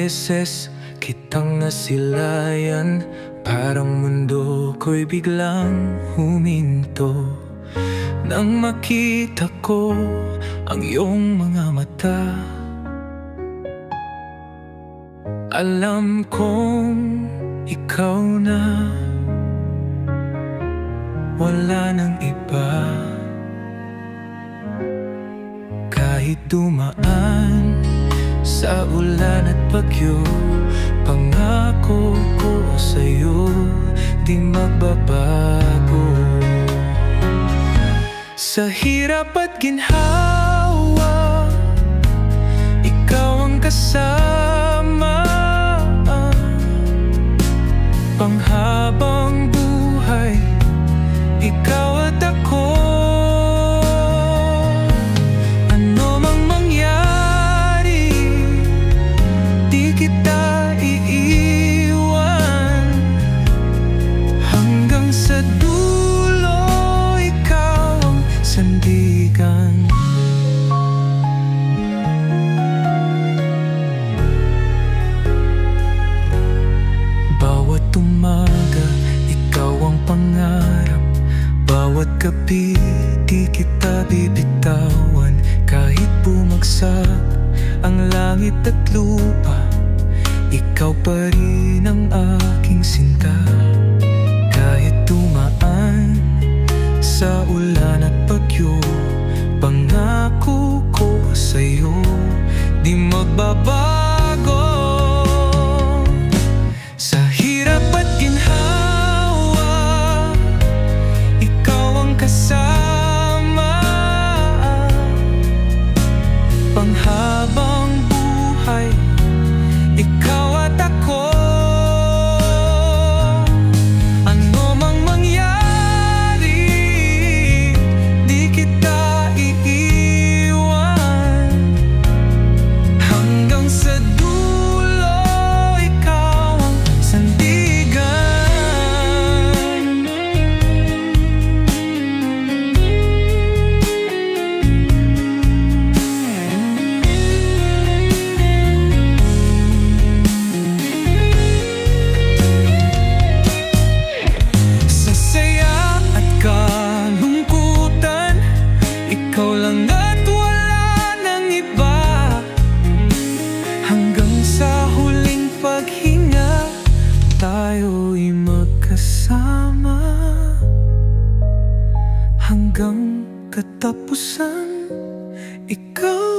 beses kitang nasilayan, parang mundo ko'y biglang huminto nang makita ko ang iyong mga mata. Alam kong ikaw na, wala nang iba. Kahit dumaan sa ulan at bagyo, pangako ko sa'yo di magbabago. Sa hirap at ginhawa, ikaw ang kasama. Panghabang buhay, ikaw at ako. Ano mang mangyari, di kita iiwan. Hanggang sa dulo, ikaw ang sandigan. Bawat umaga, ikaw ang pangarap. Bawat gabi, di kita bibitawan. Kahit bumagsak ang langit at lupa, ikaw pa rin ang aking sinta. Kahit dumaan sa ulan at bagyo, pangako ko sa'yo di magbabago. Sa hirap at ginhawa, ikaw ang kasama. Panghabang buhay, ikaw at ako. Ano mang mangyari, di kita iiwan. Hanggang sa dulo, ikaw ang sandigan. Sa saya at kalungkutan, ikaw lang at wala nang iba. Hanggang sa huling paghinga, tayo'y magkasama. Hanggang katapusan, ikaw